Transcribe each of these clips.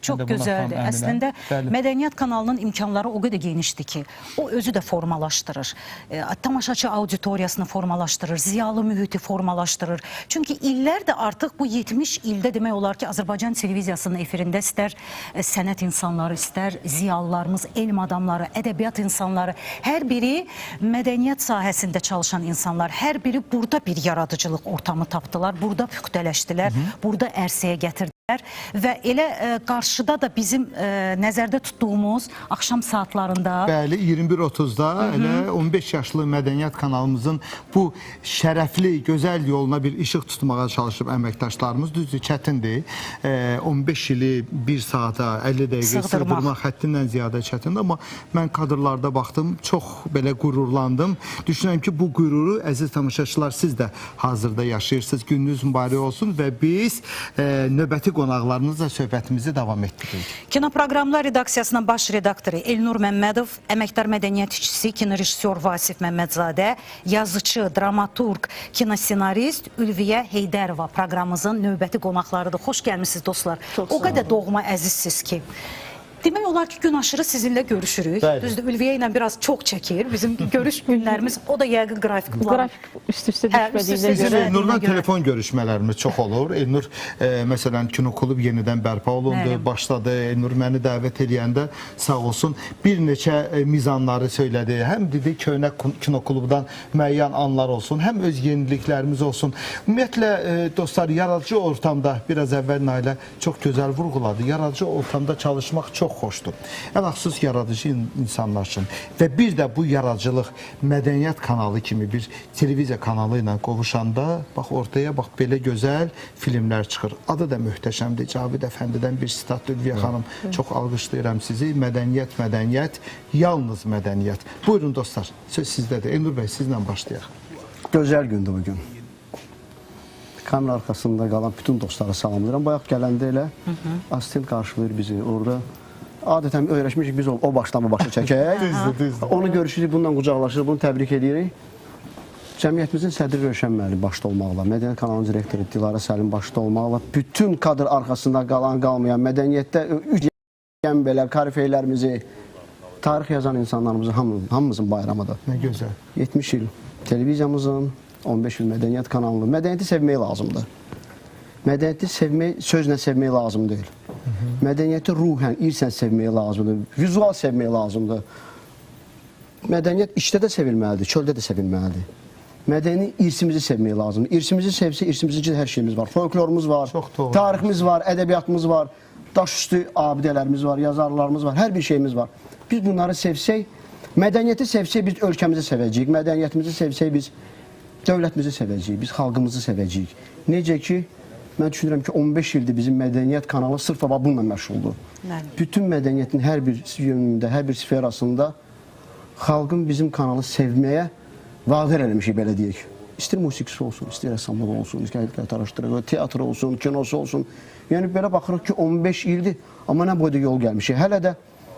Çok güzeldir. Əslində Mədəniyyət kanalının imkanları o qədər genişdir ki, o özü də formalaşdırır. Tamaşaçı auditoriyasını formalaşdırır, ziyalı mühiti formalaşdırır. Çünki illərdir artıq bu 70 ildə demək olar ki, Azərbaycan televiziyasının efirində istər sənət insanları, istər ziyalılarımız, elm adamları, ədəbiyyat insanları, hər biri mədəniyyət sahəsində çalışan insanlar, hər biri burada bir yaradıcılıq ortamı tapdılar, burada püxtələşdilər, burada ərsəyə gətirdilər. Və elə qarşıda da bizim nəzərdə tutduğumuz axşam saatlarında... Bəli, 21:30-da elə 15 yaşlı Mədəniyyət kanalımızın bu şərəfli, gözəl yoluna bir işıq tutmağa çalışıb əməkdaşlarımız. Düzdür, çətindir. 15 ili 1 saata, 50 dəqiqə sığdırmaq həddindən ziyadə çətindir. Amma mən kadrlarda baxdım, çox belə qürurlandım. Düşünürəm ki, bu qüruru, əziz tamaşaçılar, siz də hazırda yaşayırsınız. Gününüz mübarək olsun və biz növbəti qonaqlarınızla söhbətimizi davam etdiririk. Kino proqramlar redaksiyasının baş redaktoru Elnur Məmmədov, əməkdar mədəniyyət işçisi, kinoreşissor Vasif Məmmədzadə, yazıcı, dramaturq, kinosenarist Ülviyə Heydərova proqramımızın növbəti qonaqlarıdır. Xoş gəlmişsiniz dostlar. O qədər doğma əzizsiniz ki. Demək olar ki, gün aşırı sizinlə görüşürük. Düzdür, Ülviyə ilə biraz çox çəkir. Bizim görüş günlərimiz, o da yəqin qrafik plan. Qrafik üst-üstə düşmədiyinə görə. Bizim Elnurla telefon görüşmələrimiz çox olur. Elnur, məsələn, kinoklub yenidən bərpa olundu, başladı. Elnur məni dəvət edəndə sağ olsun bir neçə mizanları söylədi. Həm dedi, köhnə kinoklubdan müəyyən anlar olsun, həm öz yeniliklərimiz olsun. Ümumiyyətlə, dostlar, yaradıcı ortamda, biraz əvvəl Nailə çox gözəl vurğuladı. Yaradıcı ortamda çalışmaq çox xoşdur. Ələxüsus yaradıcı insanlar üçün. Və bir də bu yaradıcılıq mədəniyyət kanalı kimi bir televiziya kanalı ilə qovuşanda, bax ortaya bax belə gözəl filmlər çıxır. Adı da möhtəşəmdir. Cavid Əfəndidən bir sitat Ülviyə xanım. Çox alqışlayıram sizi. Mədəniyyət, mədəniyyət, yalnız mədəniyyət. Buyurun dostlar, söz sizdədir. Elnur bəy, sizlə başlayaq. Gözəl gündür bugün. Kamera arkasında qalan bütün dostları salamlayıram. Bayaq gələndə elə asistent qarşılayır bizi orada. Adətən öyrəşmişik biz o başdan bu başa çəkək. Onu görüşürük, bundan qucaqlaşırıq, bunu təbrik edirik. Cəmiyyətimizin sədri Rövşən müəllim başda olmaqla, Mədəniyyət kanalının direktoru Dilarə Səlim başda olmaqla, bütün kadr arxasında qalan, qalmayan, mədəniyyətdə ücəyən belə karifeylərimizi, tarix yazan insanlarımızın hamımızın bayramıdır. Nə gözəl. 70 il televiziyamızın, 15 il mədəniyyət kanalının. Mədəniyyəti sevmək lazımdır. Mədəniyyəti sevmək, sözlə sevmək lazım deyil. Mədəniyyəti ruhən, irsən sevmək lazımdır, vizual sevmək lazımdır. Mədəniyyət işdə də sevilməlidir, çöldə də sevilməlidir. Mədəni irsimizi sevmək lazımdır. İrsimizi sevsə, irsimizin hər şeyimiz var. Folklorumuz var, tariximiz var, ədəbiyyatımız var, daşüstü abidələrimiz var, yazarlarımız var, hər bir şeyimiz var. Biz bunları sevsək, mədəniyyəti sevsək, biz ölkəmizi sevəcəyik, mədəniyyətimizi sevsək, biz dövlətimizi sevəcəyik, biz xalqımızı sevəcəyik. Necə ki, mən düşünürəm ki, 15 ildir bizim mədəniyyət kanalı sırf da bununla məşğuldur. Bütün mədəniyyətin hər bir yönündə, hər bir sferasında xalqın bizim kanalı sevməyə vadar eləmişik, belə deyək. İstər musiqisi olsun, istər rəssamlıq olsun, istər araşdırıq, teatr olsun, kinosu olsun. Yəni, belə baxırıq ki, 15 ildir, amma nə boyda yol gəlmişik. Hələ də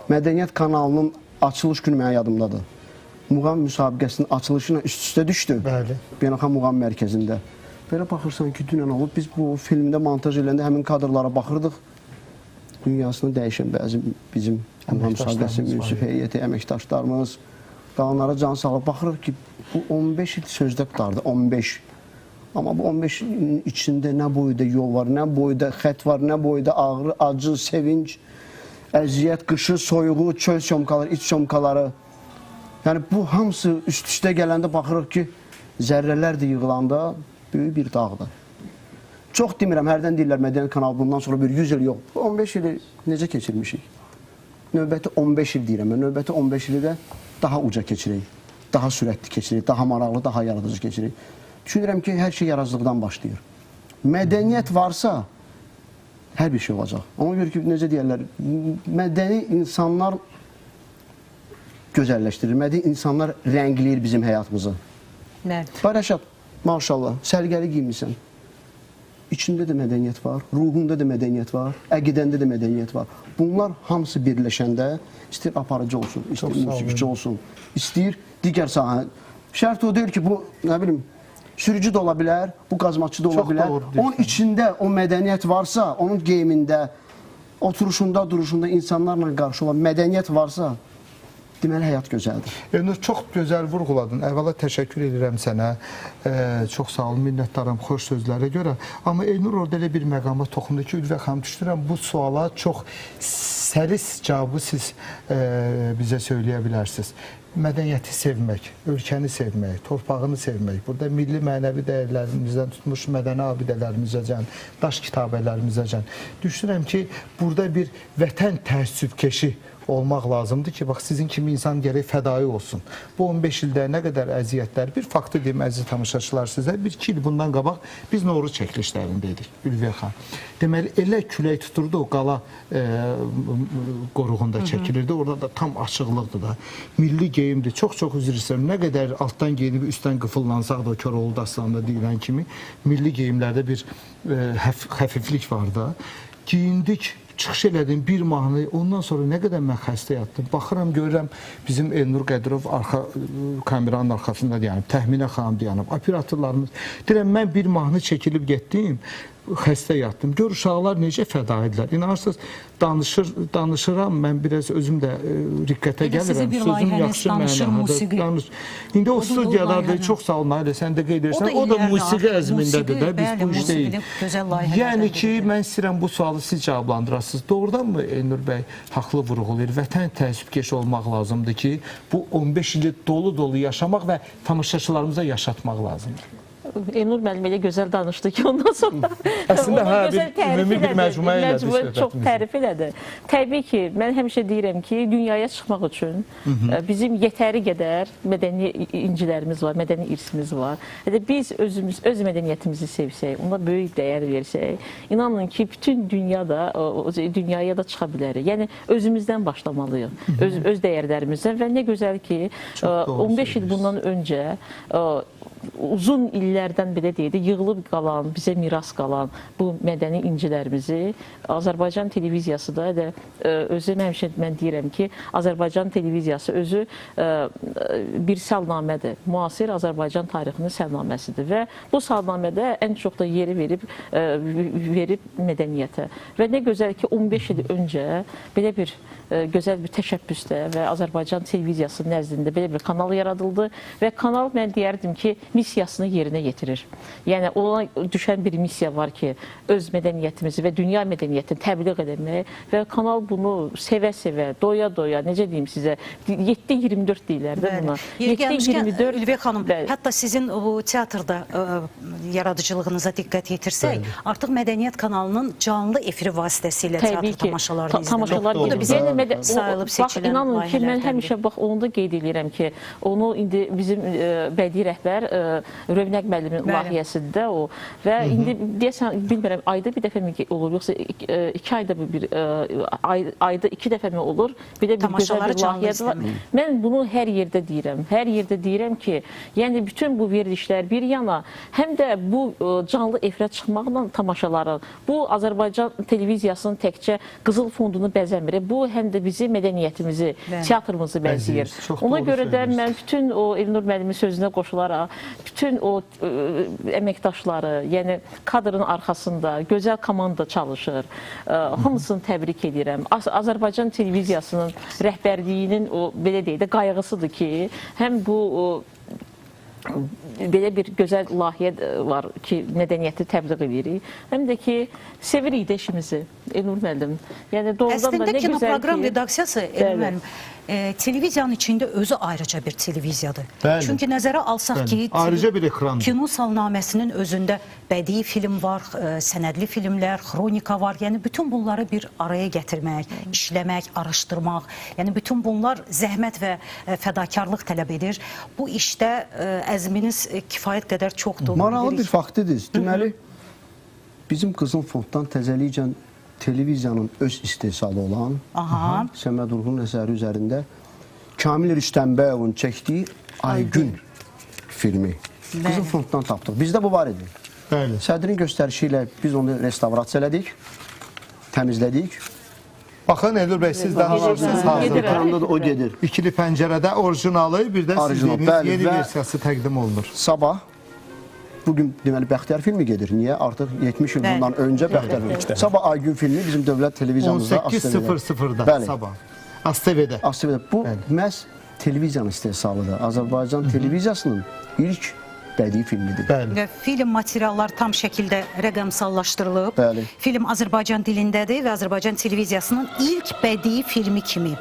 mədəniyyət kanalının açılış günü mənə yadımdadır. Muğam müsabiqəsinin açılışına üst-üstə düşdü. Beynəlxalq Muğam mərkəzində. Belə baxırsan ki, dünən olub, biz bu filmdə montaj eləndə həmin kadrlara baxırdıq. Dünyasını dəyişən bəzi bizim müsabiqəsi, münsif heyəti, əməkdaşlarımız, qalanlara can sağlıq. Baxırıq ki, bu 15 il sözdə qutardı, 15. Amma bu 15 ilin içində nə boyda yol var, nə boyda xət var, nə boyda ağrı, acı, sevinç, əziyyət, qışı, soyuğu, çöl çomkaları, iç çomkaları. Yəni, bu hamısı üst-üstə gələndə baxırıq ki, zərrələr də yığılanda böyük bir dağdır. Çox demirəm, hərdən deyirlər Mədəniyyət kanalı bundan sonra bir 100 il yox. 15 ili necə keçirmişik? Növbəti 15 il deyirəm, növbəti 15 ili də daha uca keçirik, daha sürətli keçirik, daha maraqlı, daha yaradıcı keçirik. Düşünürəm ki, hər şey yaradıcılıqdan başlayır. Mədəniyyət varsa, hər bir şey olacaq. Ona görə ki, necə deyərlər, mədəni insanlar gözəlləşdirir, mədəni insanlar rəngləyir bizim həyatımızı. Barəşat, maşallah, sərgəli giymişsən. İçində də mədəniyyət var, ruhunda da mədəniyyət var, əqidəndə də mədəniyyət var. Bunlar hamısı birləşəndə istəyir aparıcı olsun, istəyir musiqiçi olsun, istəyir digər sahə. Şərt o deyil ki, bu, nə bilim, sürücü də ola bilər, bu qazmaçı da ola bilər. Onun içində o mədəniyyət varsa, onun geyimində, oturuşunda, duruşunda insanlarla qarşı olan mədəniyyət varsa, deməli həyat gözəldir. Elnur, çox gözəl vurğuladın. Əvvəla təşəkkür edirəm sənə. Çox sağ olun, minnətdaram xoş sözlərə görə. Amma Elnur orada elə bir məqama toxundu ki, Ülviyə xanım, düşünürəm bu suala çox səlis cavabı siz bizə söyləyə bilərsiniz. Mədəniyyəti sevmək, ölkəni sevmək, torpağını sevmək, burada milli mənəvi dəyərlərimizdən tutmuş mədəni abidələrimizəcən, daş kitabələrimizəcən. Düşünürəm ki, burada bir vətən təəssübkeşi olmaq lazımdır ki, bax sizin kimi insan gərək fədai olsun. Bu 15 ildə nə qədər əziyyətlər, bir faktı deyim əziz tamaşaçılar sizə, 1-2 il bundan qabaq biz Novruz çəkilişlərindəydik, Ülviyə xan. Deməli, elə külək tuturdu o qala qoruğunda çəkilirdi, orada da tam açıqlıqdır da, milli geyimdir, çox-çox üzr istəyirəm, nə qədər altdan geyinib üstdən qıfıllansaq da, Koroğlu dastanında deyilən kimi, milli geyimlərdə bir xəfiflik var da, giyindik, çıxış elədim bir mahnı, ondan sonra nə qədər mən xəstə yatdım. Baxıram, görürəm bizim Elnur Qədirov kameranın arxasında dayanıb, Təxminə xanım dayanıb, operatorlarımız. Deyirəm, mən bir mahnı çəkilib getdim, xəstə yatdım. Gör uşaqlar necə fədaidirlər. İnanırsınız, danışıram, mən biraz özüm də riqqətə gəlirəm. Sözüm yaxşı mənədir. İndi o studiyadadır, çox sağ olun, Nailə, sən də qeyd edirsən. O da musiqi əzmindədir də, biz bu iş deyil. Yəni ki, mən istəyirəm bu sualı siz cavablandırasınız. Doğrudanmı Elnur bəy haqlı vurğulayır? Vətən təəssübkeş olmaq lazımdır ki, bu 15 ili dolu-dolu yaşamaq və tamaşaçılarımıza yaşatmaq lazımdır. Elnur müəllim elə gözəl danışdı ki, ondan sonra əslində ümumi bir məcmua elədi söhbətimizi. Çox tərif elədi. Təbii ki, mən həmişə deyirəm ki, dünyaya çıxmaq üçün bizim yetəri qədər mədəni incilərimiz var, mədəni irsimiz var. Biz öz mədəniyyətimizi sevsək, ona böyük dəyər versək, inanın ki, bütün dünyaya da çıxa bilərik. Yəni, özümüzdən başlamalıyıq, öz dəyərlərimizdən və nə gözəl ki, 15 il bundan öncə uzun illərdən belə deyildi, yığılıb qalan, bizə miras qalan bu mədəni incilərimizi Azərbaycan televiziyası da özü, mən deyirəm ki, Azərbaycan televiziyası özü bir səlnamədir, müasir Azərbaycan tarixinin səlnaməsidir və bu səlnamədə ən çox da yeri verib mədəniyyətə və nə gözəl ki, 15 il öncə belə bir gözəl bir təşəbbüsdə və Azərbaycan televiziyası nəzdində belə bir kanal yaradıldı və kanal, mən deyərdim ki, missiyasını yerinə yetirir. Yəni, ona düşən bir missiya var ki, öz mədəniyyətimizi və dünya mədəniyyətini təbliğ edilmək və kanal bunu sevə-sevə, doya-doya, necə deyim sizə, 7-24 deyilər də buna. 7-24. Ülviyə xanım, hətta sizin bu teatrda yaradıcılığınıza diqqət yetirsək, artıq Mədəniyyət kanalının canlı efiri vasitəsilə teatr tamaşalarını izləmək. Bax, inanın ki, mən həmişə onu da qeyd edirəm ki, onu indi bizim bədii rəhbər Rövnəq müəllimin layihəsində o və indi deyəsən, bilmirəm, ayda bir dəfə mi olur, yoxsa 2 ayda bir, ayda 2 dəfə mi olur, belə bir gözəl bir layihədir var. Mən bunu hər yerdə deyirəm ki, yəni bütün bu verilişlər bir yana, həm də bu canlı efirə çıxmaqla tamaşaların, bu Azərbaycan televiziyasının təkcə qızıl fondunu bəzəmir, bu həm də bizi, mədəniyyətimizi, teatrımızı bəzəyir. Ona görə də mən bütün o Elnur müəllimin sözünə qoşularaq, bütün o əməkdaşları, yəni kadrın arxasında gözəl komanda çalışır. Hamısını təbrik edirəm. Azərbaycan televiziyasının rəhbərliyinin o, belə deyək də, qayğısıdır ki, həm bu belə bir gözəl layihə var ki, mədəniyyəti təbliğ edirik. Həm də ki, sevirik də işimizi, Elnur müəllim. Yəni, doğrudan da nə gözəl ki... Əslində, kinoproqram redaksiyası, Elnur müəllim, televiziyanın içində özü ayrıca bir televiziyadır. Çünki nəzərə alsaq ki, kino salnaməsinin özündə bədii film var, sənədli filmlər, xronika var. Yəni, bütün bunları bir araya gətirmək, işləmək, araşdırmaq. Yəni, bütün bunlar zəhmət və fədakarlıq tələb edir. Bu işdə əzminiz kifayət qədər çoxdur. Maraqlı bir faktidir. Deməli, bizim Qızıl Fonddan təzəlikcən televiziyanın öz istehsalı olan Səməd Urğunun əsəri üzərində Kamil Rüstəmbəyovun çəkdiyi Aygün filmi Qızıl Fonddan tapdıq. Bizdə bu var idi. Sədrin göstərişi ilə biz onu restavrasiya elədik, təmizlədik. Baxın, Elnur bəy, siz danışırsınız. Ekranda da o gedir. İkili pəncərədə orijinalı, bir də sizliyiniz yeni versiyası təqdim olunur. Sabah bugün deməli Bəxtiyar filmi gedir. Niyə? Artıq 70 il bundan öncə Bəxtiyar filmi. Sabah Aygün filmi bizim dövlət televiziyamızda 18:00-da sabah. ASTV-də. ASTV-də. Bu məhz televiziyanın istehsalıdır. Azərbaycan televiziyasının ilk bədii filmidir. Bəli. Və film materialları tam şəkildə rəqəmsallaşdırılıb. Bəli. Film Azərbaycan dilindədir və Azərbaycan televiziyasının ilk bədii filmi kimi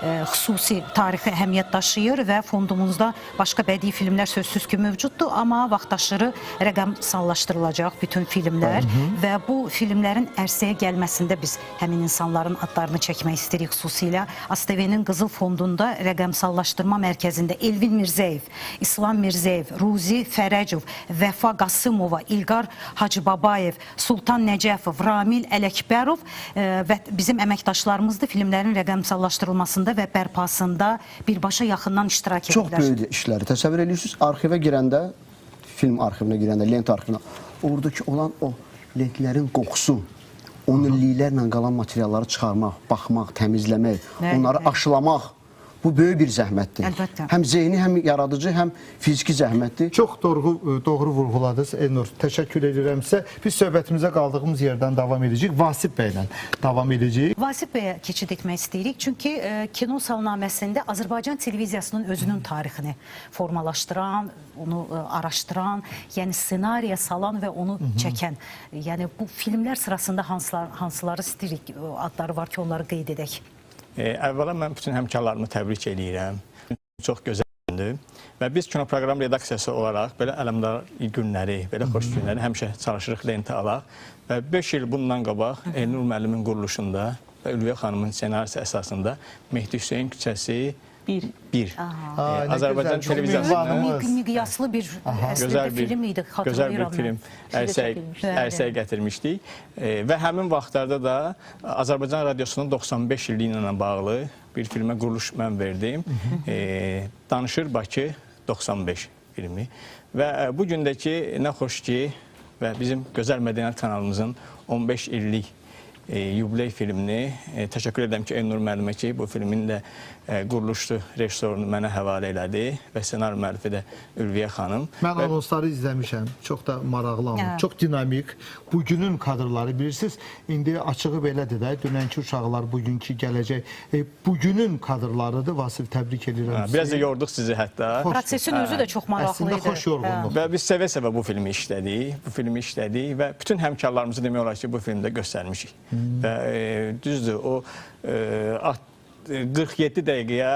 xüsusi tarixi əhəmiyyət daşıyır və fondumuzda başqa bədii filmlər sözsüz ki mövcuddur, amma vaxtaşırı rəqəmsallaşdırılacaq bütün filmlər və bu filmlərin ərsəyə gəlməsində biz həmin insanların adlarını çəkmək istəyirik. Xüsusilə ASTV-nin Qızıl Fondunda rəqəmsallaşdırma mərkəzində Elvin Mirzəyev, İslam Mirzəyev, Ruzi Fərəcov, Vəfa Qasımova, İlqar Hacıbabayev, Sultan Nəcəfov, Ramil Ələkbərov və bizim əməkdaşlarımızdır filmlərin rəqəmsallaşdırılmasında və bərpasında birbaşa yaxından iştirak edirlər. Çox böyük işləri təsəvvür edirsiniz. Arxivə girəndə, film arxivinə girəndə, lent arxivinə, oradakı olan o lentlərin qoxusu, onun illiklərlə qalan materialları çıxarmaq, baxmaq, təmizləmək, onları aşılamaq, bu böyük bir zəhmətdir. Əlbəttə. Həm zehni, həm yaradıcı, həm fiziki zəhmətdir. Çox doğru vurğuladınız Elnur. Təşəkkür edirəm sizə. Biz söhbətimizə qaldığımız yerdən davam edəcəyik. Vasif bəylə davam edəcəyik. Vasif bəyə keçid etmək istəyirik. Çünki kino salnaməsində Azərbaycan televiziyasının özünün tarixini formalaşdıran, onu araşdıran, yəni ssenariyə salan və onu çəkən. Yəni bu filmlər sırasında hansıları istəyirik, adları var ki, onları qeyd edək. Əvvəla mən bütün həmkarlarımı təbrik edirəm. Çox gözəldir və biz kino proqram redaksiyası olaraq belə ələmdar günləri, belə xoş günləri həmişə çalışırıq lentə alaq və 5 il bundan qabaq Elnur müəllimin quruluşunda və Ülviyə xanımın ssenarisi əsasında Mehdi Hüseyn küçəsi 1. Azərbaycan televiziyasının miqyaslı bir əslində film idi, gözəl bir film ərsəyə gətirmişdik və həmin vaxtlarda da Azərbaycan radiosunun 95 illiyi ilə bağlı bir filmə quruluş mən verdim. Danışır Bakı 95 filmi və bu gündəki nə xoş ki və bizim Gözəl Mədəniyyət kanalımızın 15 illik yubiley filmini təşəkkür edirəm ki, Elnur müəllimə ki, bu filmin də quruluşlu rejissorunu mənə həvalə elədi və ssenari müəllifi də Ülviyə xanım. Mən anonsları izləmişəm, çox da maraqlı, çox dinamik. Bugünün kadrları bilirsiniz, indi açığı belədir də, dünənki uşaqlar, bugünkü gələcək. Bugünün kadrlarıdır, Vasif, təbrik edirəm sizi. Biraz da yorduq sizi hətta. Prosesin özü də çox maraqlı idi. Əslində xoş yorğunluq. Və biz sevə-sevə bu filmi işlədik və bütün həmkarlarımızı demək olar ki, bu filmdə göstərmişik. Və düzdür, o 47 dəqiqəyə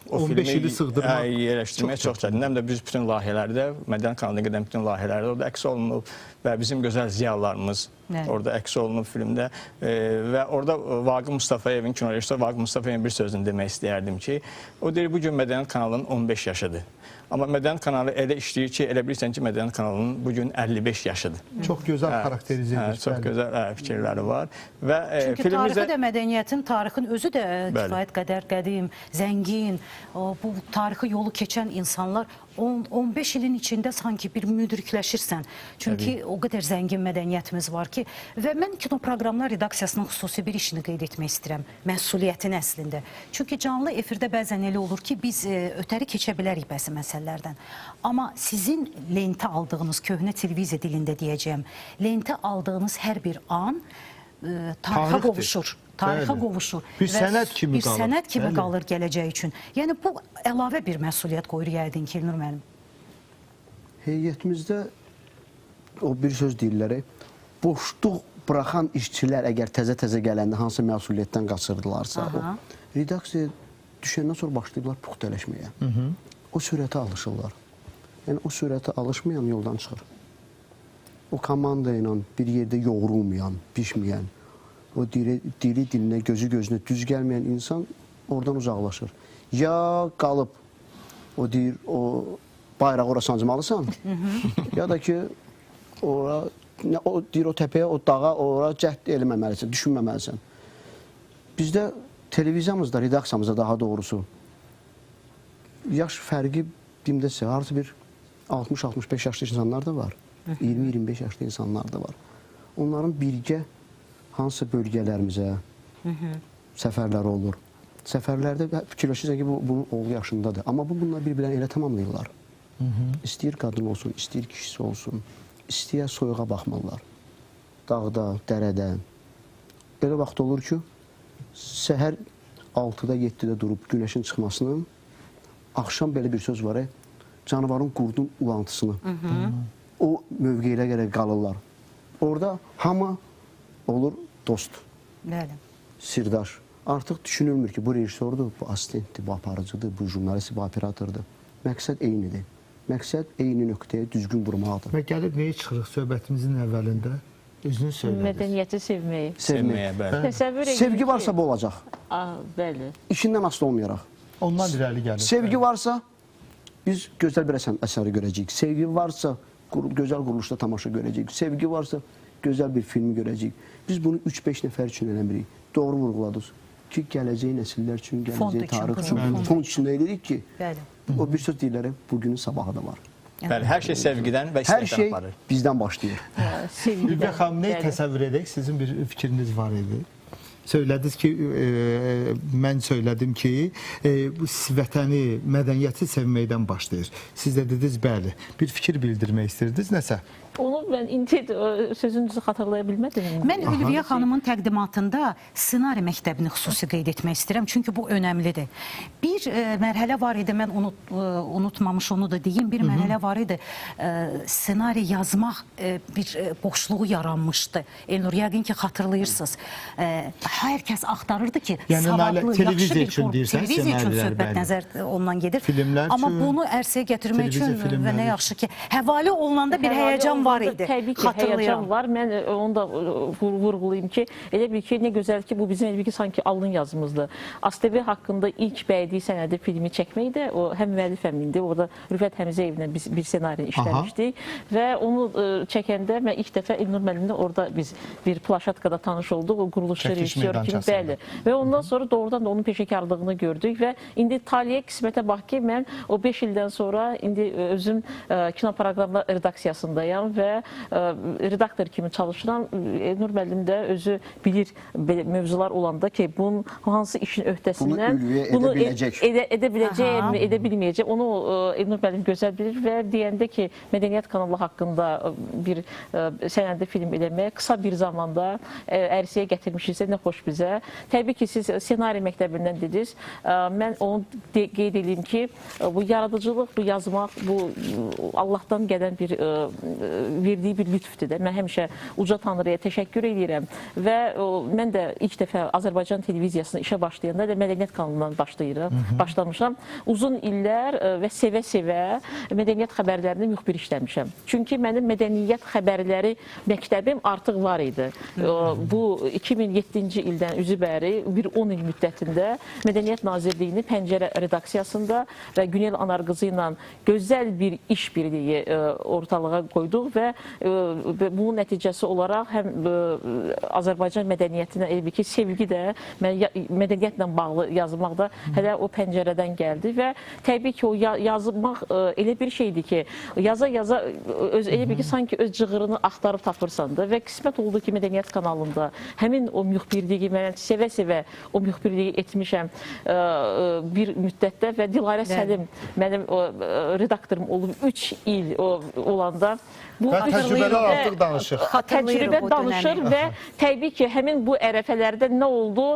o 15 ili sığdırmaq yerləşdirmək çox çətin. Həm də biz bütün layihələrdə, Mədəniyyət kanalına gedən bütün layihələrdə orada əks olunub və bizim gözəl ziyalılarımız orada əks olunub filmdə və orada Vaqif Mustafayevin, kino rejissoru Vaqif Mustafayevin bir sözünü demək istəyərdim ki, o deyir, bugün Mədəniyyət kanalının 15 yaşıdır. Amma Mədəniyyət kanalı elə işləyir ki, elə bilirsən ki, Mədəniyyət kanalının bugün 55 yaşıdır. Çox gözəl xarakterizə edir. Çox gözəl fikirləri var. Çünki tarixi də mədəniyyətin, tarixin özü də kifayət qədər qədim, zəngin, bu tarixi yolu keçən insanlar 15 ilin içində sanki bir müdrikləşirsən. Çünki o qədər zəngin mədəniyyətimiz var ki, və mən kino proqramlar redaksiyasının xüsusi bir işini qeyd etmək istəyirəm, məsuliyyətini əslində. Çünki canlı efirdə bəzən elə olur ki, biz ötəri keçə bilərik bəzi məsələlərdən. Amma sizin lentə aldığınız, köhnə televiziya dilində deyəcəyim, lentə aldığınız hər bir an tarixə qovuşur. Tarixə qovuşur. Bir sənət kimi qalır. Bir sənət kimi qalır gələcək üçün. Yəni bu əlavə bir məsuliyyət qoyur yəqin ki, Elnur müəllim. Heyətimizdə o bir söz deyirlər, boşluq buraxan işçilər əgər təzə-təzə gələndə hansı məsuliyyətdən qaçırdılarsa, redaksiya düşəndən sonra başlayıblar puxtələşməyə. O sürətə alışırlar. Yəni o sürətə alışmayan yoldan çıxır. O komanda ilə bir yerdə yoğrulmayan, pişməyən, o dili dilinə, gözü gözünə düz gəlməyən insan oradan uzaqlaşır. Ya qalıb, o deyir, o bayrağı ora sancmalısan, ya da ki, o deyir, o təpəyə, o dağa, ora cəhd eləməməlisən, düşünməməlisən. Bizdə televiziyamızda, redaksiyamızda daha doğrusu, yaş fərqi, deyim də sizə, artı bir 60-65 yaşlı insanlar da var, 20-25 yaşlı insanlar da var. Onların birgə hansı bölgələrimizə səfərlər olur. Səfərlərdə fikirləşirsən ki, bu oğlu yaşındadır. Amma bunlar bir-birlərini elə tamamlayırlar. İstəyir qadın olsun, istəyir kişisi olsun, istəyir soyuğa baxmırlar. Dağda, dərədə. Elə vaxt olur ki, səhər 6-da, 7-də durub günəşin çıxmasını, axşam belə bir söz var, canavarın, qurdun ulantısını. O mövqeyə görə qalırlar. Orada hamı olur dost, sirdaş. Artıq düşünülmür ki, bu rejissordur, bu assistentdir, bu aparıcıdır, bu jurnalistdir, bu operatordur. Məqsəd eynidir. Məqsəd eyni nöqtəyə düzgün vurmaqdır. Və gəlib neyə çıxırıq söhbətimizin əvvəlində? Özünü söylədiniz. Mədəniyyəti sevməyi. Sevməyə, bəli. Təsəvvür edin Sevgi ki- varsa bu olacaq. Bəli. İşindən asılı olmayaraq. Ondan irəli gəlir. Sevgi varsa biz gözəl bir əsəri görəcəyik. Sevgi varsa gözəl quruluşda tamaşa görəcəyik. Sevgi varsa gözəl bir filmi görəcəyik. Biz bunu 3-5 nəfər üçün eləmirik. Doğru vurğuladınız ki, gələcək nəsillər üçün, gələcək tarix üçün fond içində elədik ki, o bir söz deyirlər, bugünün sabahı da var. Bəli, hər şey sevgidən və Hər istəkdən şey aparır. bizdən başlayır. Ülviyə xanım, nə təsəvvür edək? Sizin bir fikriniz var idi. Söylədiniz ki, mən söylədim ki, bu vətəni, mədəniyyəti sevməkdən başlayır. Siz də dediniz, bəli, bir fikir bildirmək istəyirdiniz, nəsə? Onu mən indi sözünüzü xatırlaya bilmədim. Mən Ülviyə xanımın təqdimatında ssenari məktəbini xüsusi qeyd etmək istəyirəm, çünki bu önəmlidir. Bir mərhələ var idi, mən unutmamış onu da deyim, bir mərhələ var idi, ssenari yazmaq bir boşluğu yaranmışdı. Elnur, yəqin ki, xatırlayırsınız. Hər kəs axtarırdı ki, savadlı, yaxşı bir televiziya üçün söhbət nəzər ondan gedir. Amma bunu ərsəyə gətirmək üçün və nə yaxşı ki, həvalə olunanda bir həyəcan var idi. Təbii ki, həyəcan var. Mən onu da vurğulayım ki, elə bil ki, nə gözəl ki, bu bizim elə bil ki, sanki alın yazımızdır. ASTV haqqında ilk bəydiyi sənədi filmi çəkmək də o həm müəllif həmində, orada Rüfət Həmzəyevlə biz bir ssenarini işləmişdik və onu çəkəndə mən ilk dəfə İlnur müəllimlə orada biz bir plaşatkada tanış olduq, o quruluşçu rejissor kimi, bəli. Və ondan sonra doğrudan da onun peşəkarlığını gördük və indi taliyə qismətə bax ki, mən o 5 ildən sonra indi özüm kino proqramı redaksiyasındayam və redaktor kimi çalışıram. Elnur müəllim də özü bilir mövzular olanda ki, bunun hansı işin öhdəsindən bunu edə biləcəkmi, edə bilməyəcək. Onu Elnur müəllim gözəl bilir və deyəndə ki, Mədəniyyət kanalı haqqında bir sənədli film eləmək qısa bir zamanda ərsəyə gətirmişiksə nə xoş bizə. Təbii ki, siz ssenari məktəbindən dediniz. Mən onu qeyd edeyim ki, bu yaradıcılıq, bu yazmaq, bu Allahdan gələn bir verdiyi bir lütfdür də. Mən həmişə uca Tanrıya təşəkkür edirəm və mən də ilk dəfə Azərbaycan televiziyasına işə başlayanda da Mədəniyyət kanalından başlamışam. Uzun illər və sevə-sevə mədəniyyət xəbərlərində müxbir işləmişəm. Çünki mənim mədəniyyət xəbərləri məktəbim artıq var idi. Bu 2007-ci ildən üzü bəri bir 10 il müddətində Mədəniyyət Nazirliyinin Pəncərə redaksiyasında və Günel Anarqızı ilə gözəl bir iş birliyi ortalığa qoyduq və bunun nəticəsi olaraq həm Azərbaycan mədəniyyətinə elə bir ki, sevgi də mədəniyyətlə bağlı yazmaq da hələ o pəncərədən gəldi və təbii ki, o yazmaq elə bir şeydir ki, yaza-yaza elə bir ki, sanki öz cığırını axtarıb tapırsan da və qismət oldu ki, Mədəniyyət kanalında həmin o müxbirliyi mən sevə-sevə o müxbirliyi etmişəm bir müddətdə və Dilarə Səlim mənim redaktorum olub 3 il olanda və təcrübələr artıq danışır. Təcrübə danışır və təbii ki, həmin bu ərəfələrdə nə oldu?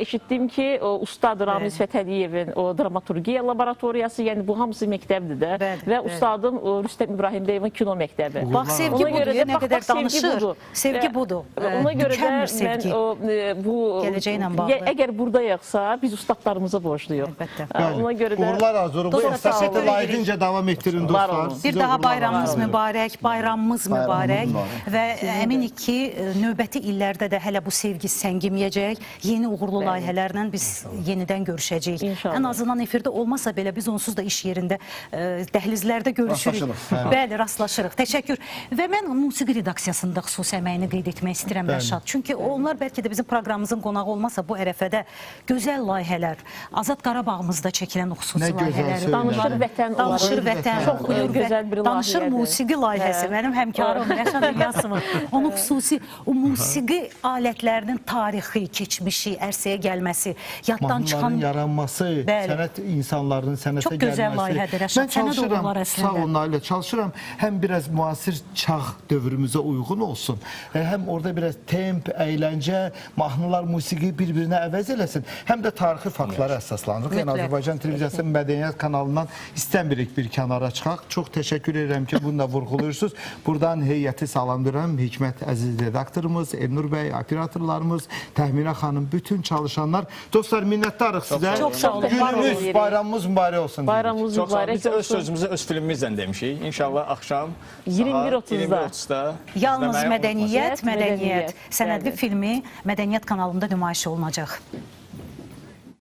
Eşitdim ki, Ustad Ramiz Fətəliyevin o dramaturgiya laboratoriyası, yəni bu hamısı məktəbdir də və ustadım Rüstəm İbrahimbəyevin kino məktəbi. Bax, sevgi budur, nə qədər danışır. Sevgi budur. Ona görə də mən bu, əgər buradayıqsa, biz ustadlarımıza borcluyuq. Ona görə də... Uğurlar arzuruq. Bu estafeti layiqincə davam etdirin, dostlar. Bir daha bayramımız mübarək və əminik ki, növbəti illərdə də hələ bu sevgi səngiməyəcək, yeni uğurlu layihələrlə biz yenidən görüşəcəyik. Ən azından efirdə olmasa belə biz onsuz da iş yerində, dəhlizlərdə görüşürük. Bəli, rastlaşırıq. Təşəkkür. Və mən musiqi redaksiyasında xüsusi əməyini qeyd etmək istəyirəm, Rəşad. Çünki onlar bəlkə də bizim proqramımızın qonağı olmasa bu ərəfədə gözəl layihələr, Azad Qarabağımızda çəkilən xüsusi layihələri, Danışır vətən, çox gözəl bir layihədir. Danışır musiqi layihəsi Rəşad, mənim həmkarım Rəşad İlyasovun. Onun xüsusi o musiqi alətlərinin tarixi, keçmişi, ərsəyə gəlməsi, yaddan çıxan mahnıların yaranması, Bəli. sənət insanların sənətə Çox gəlməsi. gözəl layihədir, Rəşad. Mən Sənə də çalışıram, uğurlar əslində. sağ olun Nailə, çalışıram həm biraz müasir çağ dövrümüzə uyğun olsun, həm orada biraz temp, əyləncə, mahnılar, musiqi bir-birinə əvəz eləsin, həm də tarixi faktlara əsaslanırıq. Yəni Mütləq. Azərbaycan Televiziyasının Mədəniyyət kanalından istəmirik bir kənara çıxaq. Çox təşəkkür edirəm ki, bunu da vurğuluyursunuz. Buradan heyəti salamlayıram. Hikmət əziz redaktorumuz, Elnur bəy, operatorlarımız, Təxminə xanım, bütün çalışanlar. Dostlar, minnətdarıq sizə. Çox sağ olun. Gününüz, bayramımız mübarək olsun. Bayramımız Çox sağ olun. Biz mübarək öz olsun. sözümüzü öz filmimizlə demişik. İnşallah axşam 21:30-da. Yalnız izləməyi mədəniyyət, unutmayın. mədəniyyət Mədəniyyət, sənədli bəli. filmi Mədəniyyət kanalında nümayiş olunacaq.